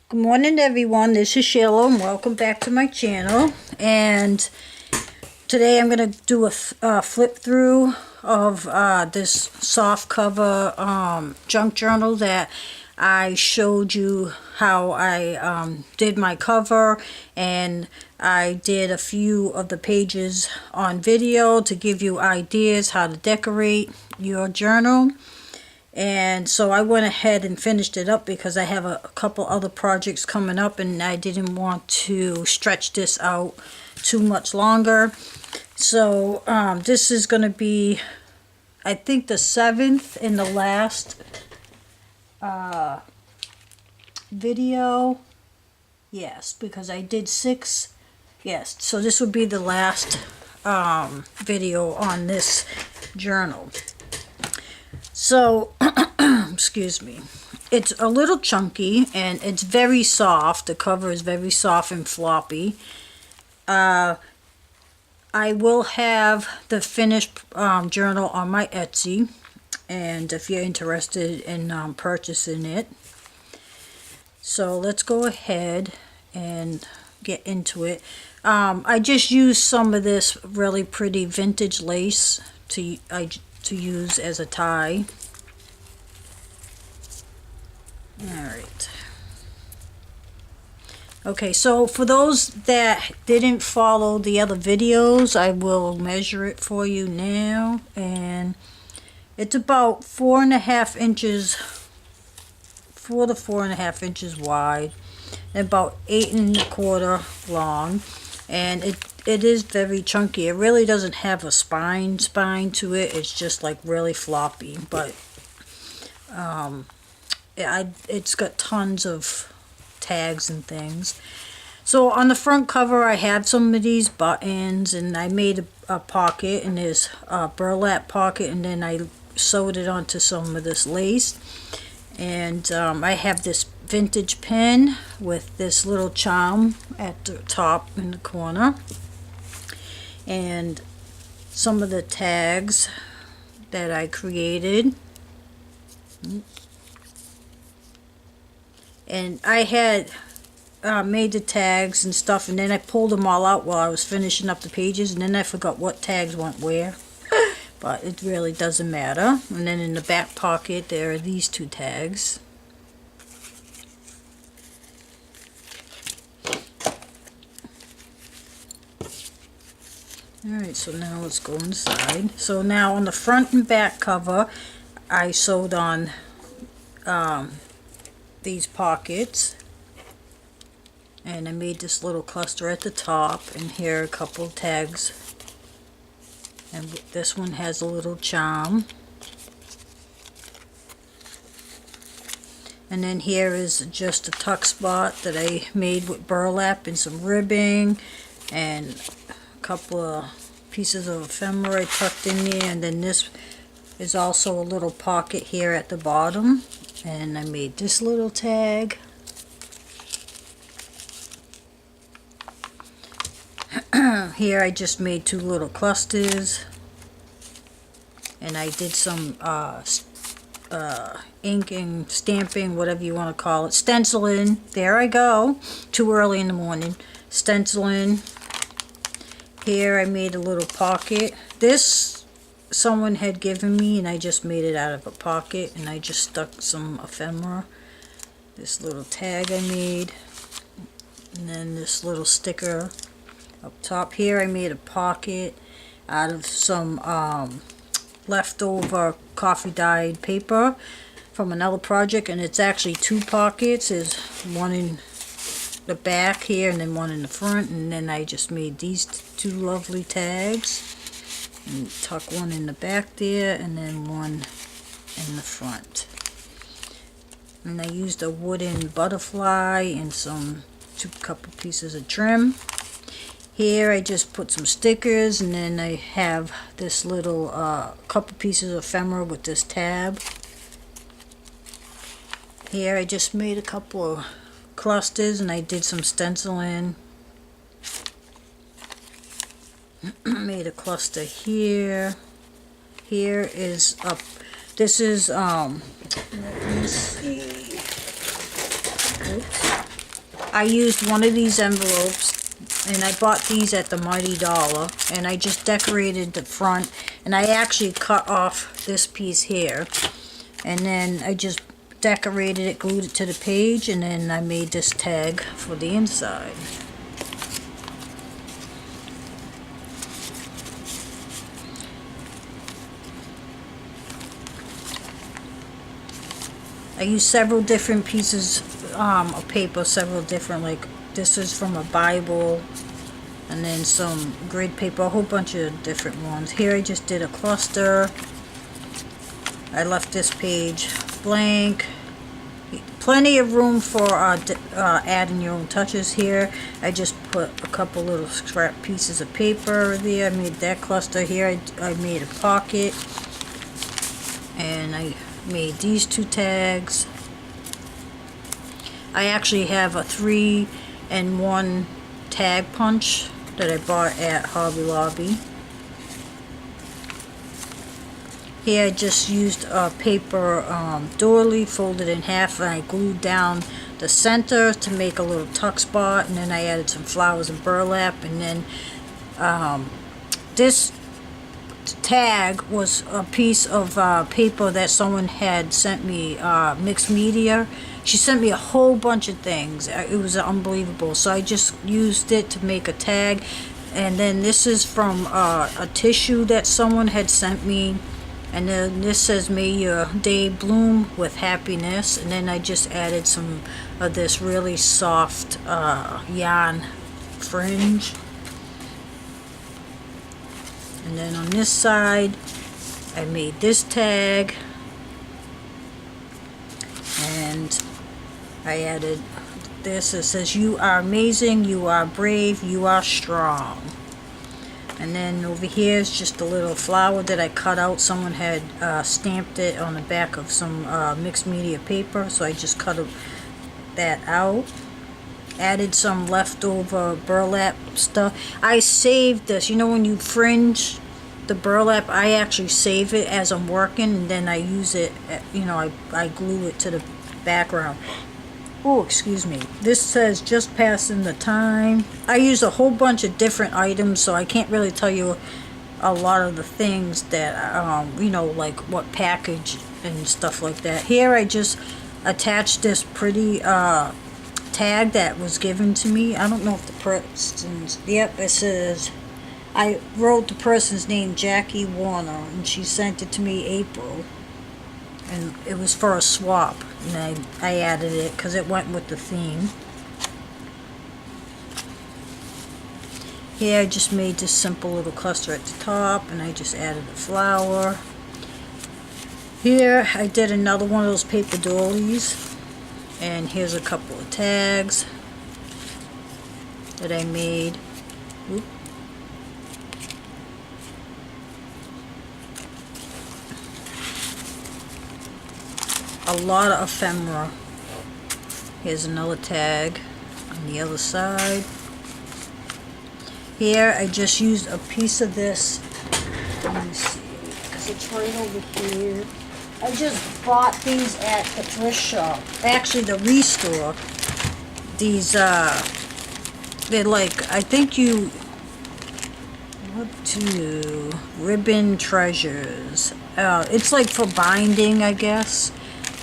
Good morning, everyone. This is Sheila, and welcome back to my channel. And today I'm going to do a flip through of this soft cover junk journal that I showed you how I did my cover, and I did a few of the pages on video to give you ideas how to decorate your journal. And so I went ahead and finished it up because I have a couple other projects coming up, and I didn't want to stretch this out too much longer. So this is going to be, I think, the 7th and the last video. Yes, because I did 6. Yes, so this would be the last video on this journal. So, excuse me, it's a little chunky and it's very soft. The cover is very soft and floppy. I will have the finished journal on my Etsy, and if you're interested in purchasing it. So let's go ahead and get into it. I just used some of this really pretty vintage lace to use as a tie. Alright. Okay, so for those that didn't follow the other videos, I will measure it for you now. And it's about 4.5 inches, 4 to 4.5 inches wide, and about 8.25 long. And it is very chunky. It really doesn't have a spine to it. It's just like really floppy, but it's got tons of tags and things. So on the front cover I have some of these buttons, and I made a pocket, and there's a burlap pocket, and then I sewed it onto some of this lace. And I have this vintage pen with this little charm at the top in the corner, and some of the tags that I created. And I had made the tags and stuff, and then I pulled them all out while I was finishing up the pages, and then I forgot what tags went where. But it really doesn't matter. And then in the back pocket there are these 2 tags. Alright, so now let's go inside. So now on the front and back cover I sewed on these pockets, and I made this little cluster at the top, and here are a couple tags. And this one has a little charm. And then here is just a tuck spot that I made with burlap and some ribbing, and a couple of pieces of ephemera tucked in there. And then this is also a little pocket here at the bottom, and I made this little tag. Here I just made 2 little clusters, and I did some inking, stamping, whatever you want to call it, stenciling. There I go, too early in the morning. Stenciling. Here I made a little pocket. This someone had given me, and I just made it out of a pocket, and I just stuck some ephemera. This little tag I made, and then this little sticker up top. Here I made a pocket out of some leftover coffee dyed paper from another project, and it's actually 2 pockets. There's one in the back here and then one in the front, and then I just made these 2 lovely tags, and tuck one in the back there and then one in the front. And I used a wooden butterfly and some couple pieces of trim. Here I just put some stickers, and then I have this little couple pieces of ephemera with this tab. Here I just made a couple of clusters, and I did some stenciling. Made a cluster here. Here is up. This is let me see. Oops. I used one of these envelopes, and I bought these at the Mighty Dollar, and I just decorated the front, and I actually cut off this piece here, and then I just decorated it, glued it to the page, and then I made this tag for the inside. I used several different pieces of paper, several different, like this is from a Bible, and then some grid paper, a whole bunch of different ones. Here I just did a cluster. I left this page blank. Plenty of room for adding your own touches here. I just put a couple little scrap pieces of paper there. I made that cluster here. I made a pocket, and I made these two tags. I actually have a 3-in-1 tag punch that I bought at Hobby Lobby. Here I just used a paper doily, folded in half, and I glued down the center to make a little tuck spot, and then I added some flowers and burlap, and then this tag was a piece of paper that someone had sent me, mixed media. She sent me a whole bunch of things. It was unbelievable. So I just used it to make a tag. And then this is from a tissue that someone had sent me. And then this says, "May your day bloom with happiness." And then I just added some of this really soft yarn fringe. And then on this side, I made this tag, and I added this. It says, "You are amazing, you are brave, you are strong." And then over here is just a little flower that I cut out. Someone had stamped it on the back of some mixed media paper, so I just cut that out. Added some leftover burlap stuff. I saved this. You know when you fringe the burlap, I actually save it as I'm working, and then I use it, you know, I glue it to the background. Oh, excuse me. This says, "Just passing the time." I use a whole bunch of different items, so I can't really tell you a lot of the things that, you know, like what package and stuff like that. Here I just attached this pretty tag that was given to me. I don't know if the person's, yep, it says, I wrote the person's name, Jackie Warner, and she sent it to me April, and it was for a swap, and I added it because it went with the theme. Here I just made this simple little cluster at the top, and I just added a flower. Here I did another one of those paper doilies. And here's a couple of tags that I made. Oop. A lot of ephemera. Here's another tag on the other side. Here I just used a piece of this. Let me see, because it's right over here. I just bought these at the thrift shop. Actually, the restore. These, they're like, I think you, what to, ribbon treasures. It's like for binding, I guess.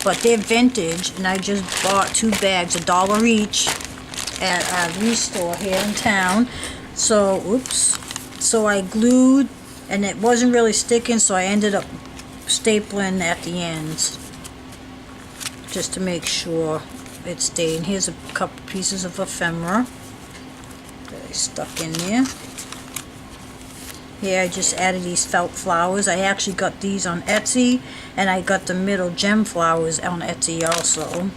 But they're vintage, and I just bought 2 bags, $1 each, at a restore here in town. So, oops. So I glued, and it wasn't really sticking, so I ended up stapling at the ends just to make sure it stayed. And here's a couple pieces of ephemera that I stuck in there. Here I just added these felt flowers. I actually got these on Etsy, and I got the middle gem flowers on Etsy also.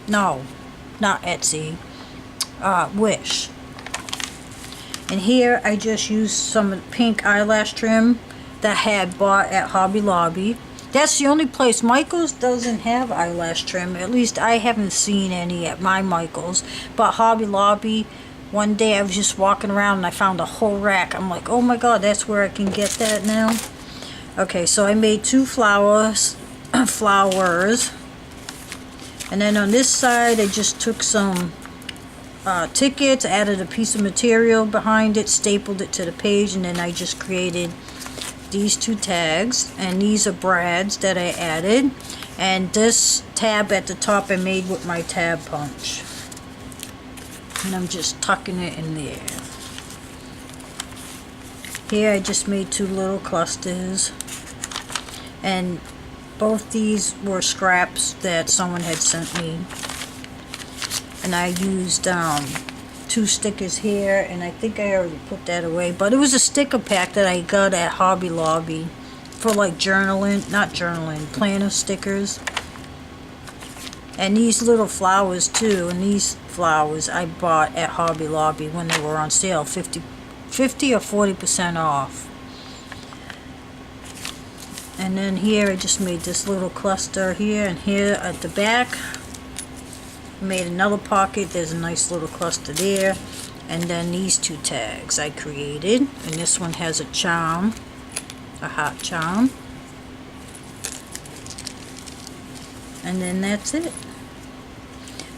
No, not Etsy, Wish. And here I just used some pink eyelash trim that I had bought at Hobby Lobby. That's the only place. Michael's doesn't have eyelash trim. At least I haven't seen any at my Michael's. But Hobby Lobby, one day I was just walking around and I found a whole rack. I'm like, oh my god, that's where I can get that now. Okay, so I made 2 flowers. And then on this side I just took some tickets, added a piece of material behind it, stapled it to the page, and then I just created these two tags, and these are brads that I added, and this tab at the top I made with my tab punch, and I'm just tucking it in there. Here I just made two little clusters, and both these were scraps that someone had sent me, and I used two stickers here, and I think I already put that away, but it was a sticker pack that I got at Hobby Lobby for like planner stickers. And these little flowers too, and these flowers I bought at Hobby Lobby when they were on sale, 50 or 40% off. And then here I just made this little cluster here, and here at the back made another pocket. There's a nice little cluster there, and then these two tags I created, and this one has a charm, a heart charm, and then that's it.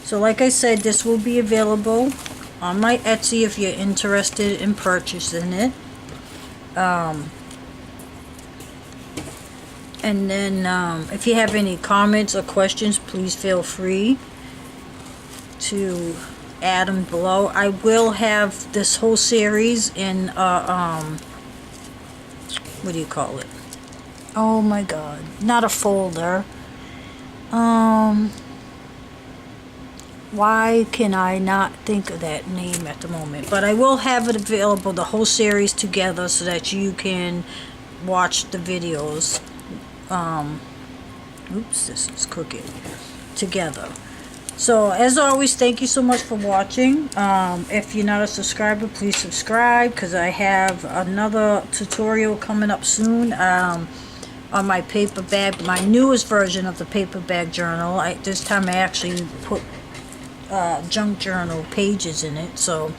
So like I said, this will be available on my Etsy if you're interested in purchasing it. And then if you have any comments or questions, please feel free to add them below. I will have this whole series in what do you call it? Oh my god, not a folder. Why can I not think of that name at the moment? But I will have it available, the whole series together, so that you can watch the videos. Oops, this is crooked. Together. So as always, thank you so much for watching. If you're not a subscriber, please subscribe, because I have another tutorial coming up soon on my paper bag, my newest version of the paper bag journal. This time I actually put junk journal pages in it, so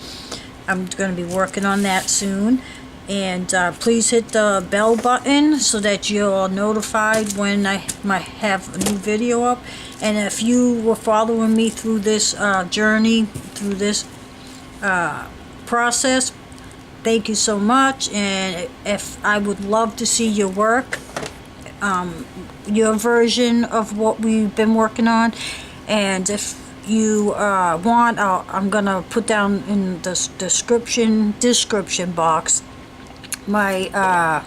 I'm going to be working on that soon. And please hit the bell button so that you're notified when I might have a new video up. And if you were following me through this journey, through this process, thank you so much. And if I would love to see your work, your version of what we've been working on. And if you want, I'm gonna put down in the description box I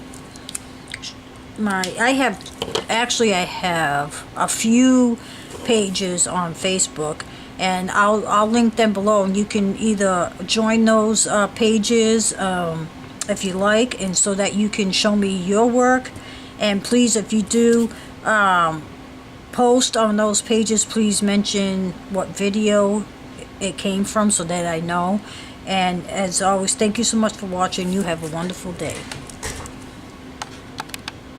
have a few pages on Facebook, and I'll link them below, and you can either join those pages if you like, and so that you can show me your work. And please, if you do post on those pages, please mention what video it came from so that I know. And as always, thank you so much for watching. You have a wonderful day.